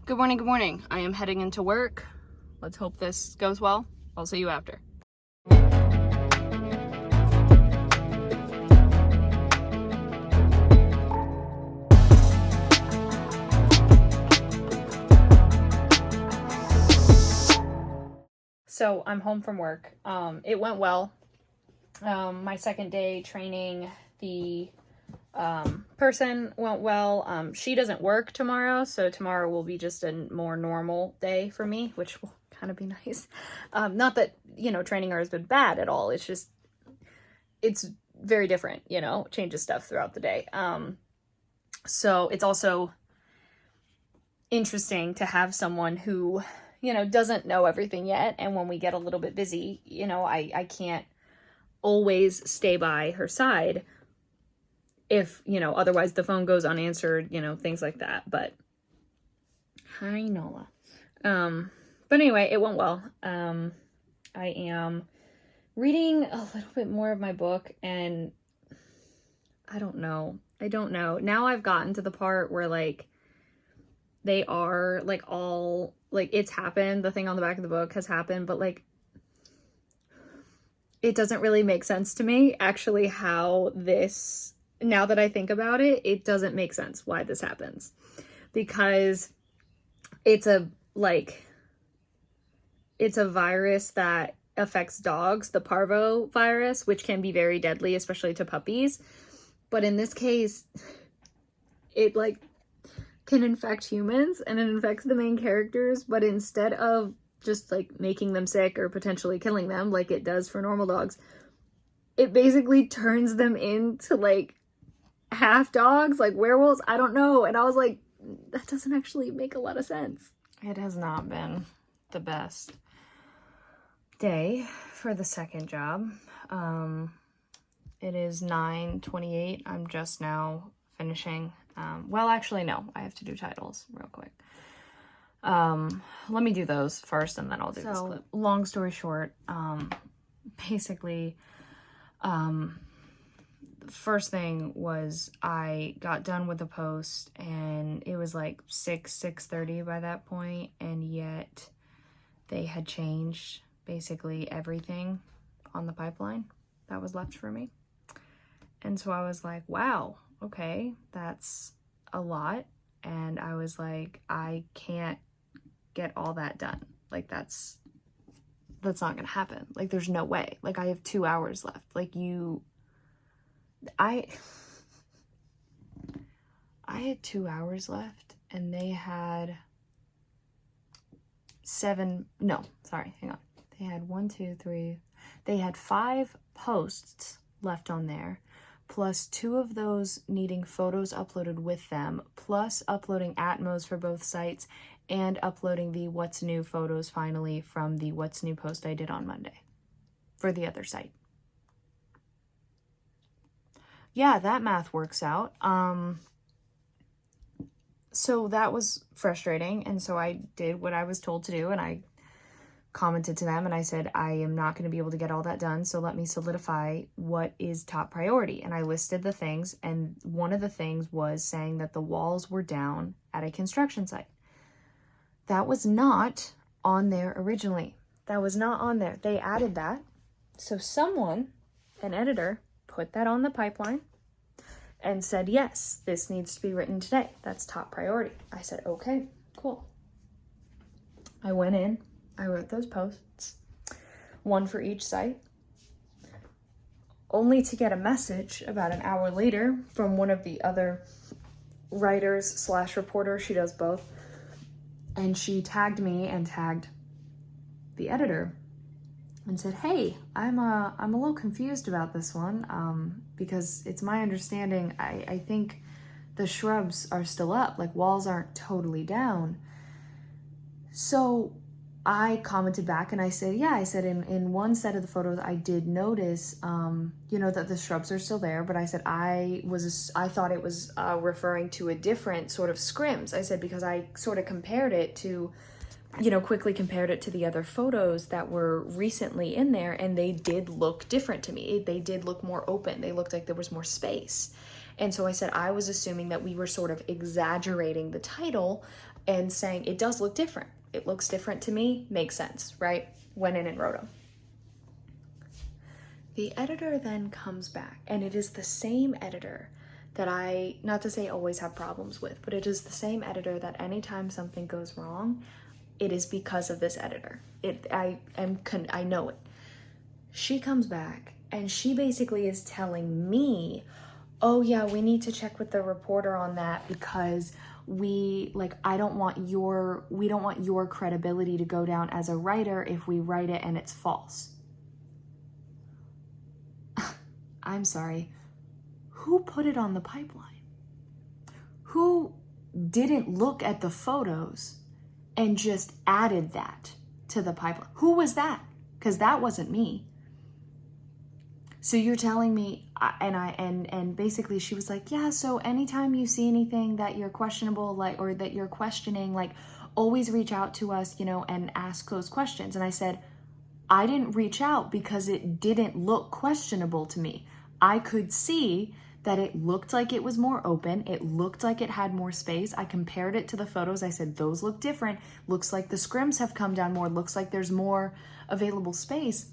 Good morning, good morning. I am heading into work. Let's hope this goes well. I'll see you after. So I'm home from work. It went well. My second day training the person went well. She doesn't work tomorrow, so tomorrow will be just a more normal day for me, which will kind of be nice. Not that, training her has been bad at all. It's just, it's very different, changes stuff throughout the day. So it's also interesting to have someone who, doesn't know everything yet. And when we get a little bit busy, I can't always stay by her side if, otherwise the phone goes unanswered, things like that. But hi, Nola. But anyway, it went well. I am reading a little bit more of my book, and I don't know. Now I've gotten to the part where, they are, all, it's happened. The thing on the back of the book has happened, but, it doesn't really make sense to me, actually, how this... Now that I think about it, it doesn't make sense why this happens, because it's a virus that affects dogs, the parvo virus, which can be very deadly, especially to puppies. But in this case, it can infect humans, and it infects the main characters, but instead of just making them sick or potentially killing them like it does for normal dogs, it basically turns them into half dogs, werewolves. I don't know. And I was like, that doesn't actually make a lot of sense. It has not been the best day for the second job. It is 9:28. I'm just now finishing. Well, actually, no, I have to do titles real quick. Let me do those first, and then I'll do this clip. Long story short, basically, first thing was I got done with the post, and it was 6:30 by that point, and yet they had changed basically everything on the pipeline that was left for me. And so I was like, wow, okay, that's a lot. And I was like, I can't get all that done. That's not gonna happen. There's no way. I have 2 hours left. I had 2 hours left, and they had they had 1, 2, 3, they had 5 posts left on there, plus 2 of those needing photos uploaded with them, plus uploading Atmos for both sites, and uploading the What's New photos finally from the What's New post I did on Monday for the other site. Yeah, that math works out. So that was frustrating, and so I did what I was told to do, and I commented to them, and I said, I am not going to be able to get all that done, so let me solidify what is top priority. And I listed the things, and one of the things was saying that the walls were down at a construction site. That was not on there originally. That was not on there. They added that. So someone, an editor, put that on the pipeline and said, yes, this needs to be written today. That's top priority. I said, okay, cool. I went in, I wrote those posts, one for each site, only to get a message about an hour later from one of the other writers / reporters. She does both. And she tagged me and tagged the editor and said, hey, I'm a little confused about this one, because it's my understanding, I think the shrubs are still up, walls aren't totally down. So I commented back, and I said, yeah, I said in one set of the photos, I did notice, that the shrubs are still there, but I said I thought it was referring to a different sort of scrims. I said, because I sort of compared it to, quickly compared it to the other photos that were recently in there, and they did look different to me. They did look more open. They looked like there was more space. And so I said I was assuming that we were sort of exaggerating the title and saying, it does look different. It looks different to me, makes sense, right? Went in and wrote them. The editor then comes back, and it is the same editor that I, not to say always have problems with, but it is the same editor that anytime something goes wrong, it is because of this editor. I know it. She comes back and she basically is telling me, oh yeah, we need to check with the reporter on that because we don't want your credibility to go down as a writer if we write it and it's false. I'm sorry. Who put it on the pipeline? Who didn't look at the photos and just added that to the pipeline? Who was that? Because that wasn't me. So you're telling me, and basically she was like, yeah, so anytime you see anything that you're questionable, or that you're questioning, always reach out to us, and ask those questions. And I said, I didn't reach out because it didn't look questionable to me. I could see that it looked like it was more open. It looked like it had more space. I compared it to the photos. I said, those look different. Looks like the scrims have come down more. Looks like there's more available space.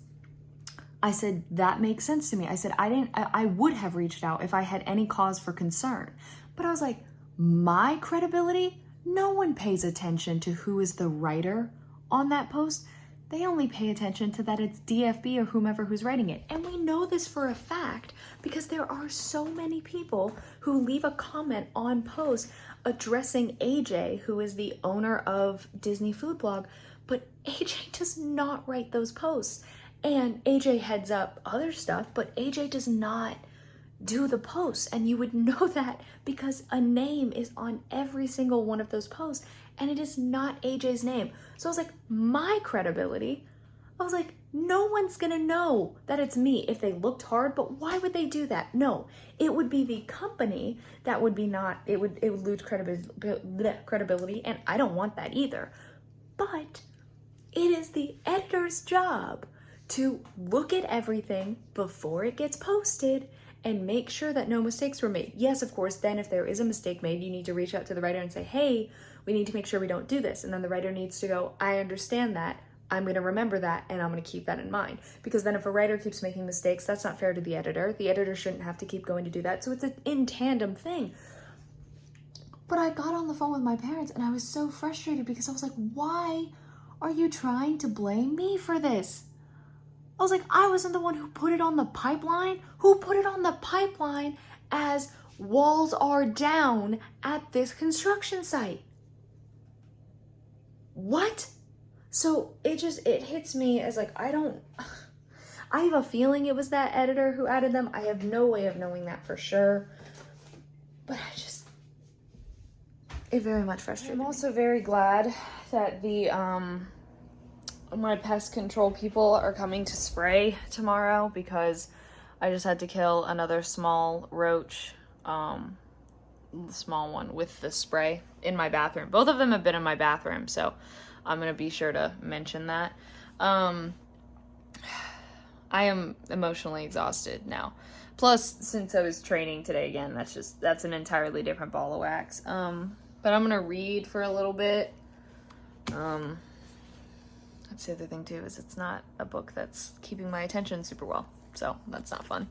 I said, that makes sense to me. I said, I would have reached out if I had any cause for concern. But I was like, my credibility? No one pays attention to who is the writer on that post. They only pay attention to that it's DFB or whomever who's writing it. And we know this for a fact because there are so many people who leave a comment on posts addressing AJ, who is the owner of Disney Food Blog, but AJ does not write those posts. And AJ heads up other stuff, but AJ does not do the posts. And you would know that because a name is on every single one of those posts and it is not AJ's name. So I was like, my credibility, I was like, no one's gonna know that it's me if they looked hard, but why would they do that? No, it would be the company that would be not, it would lose credibility, and I don't want that either. But it is the editor's job to look at everything before it gets posted and make sure that no mistakes were made. Yes, of course, then if there is a mistake made, you need to reach out to the writer and say, hey, we need to make sure we don't do this. And then the writer needs to go, I understand that. I'm going to remember that and I'm going to keep that in mind. Because then if a writer keeps making mistakes, that's not fair to the editor. The editor shouldn't have to keep going to do that. So it's an in tandem thing. But I got on the phone with my parents and I was so frustrated because I was like, why are you trying to blame me for this? I was like, I wasn't the one who put it on the pipeline. Who put it on the pipeline as walls are down at this construction site? What? So it hits me as like, I have a feeling it was that editor who added them. I have no way of knowing that for sure. But it very much frustrated me. I'm also very glad that my pest control people are coming to spray tomorrow because I just had to kill another small roach, the small one with the spray in my bathroom. Both of them have been in my bathroom, so I'm going to be sure to mention that. I am emotionally exhausted now. Plus, since I was training today again, that's an entirely different ball of wax. But I'm going to read for a little bit. That's the other thing too, is it's not a book that's keeping my attention super well. So that's not fun.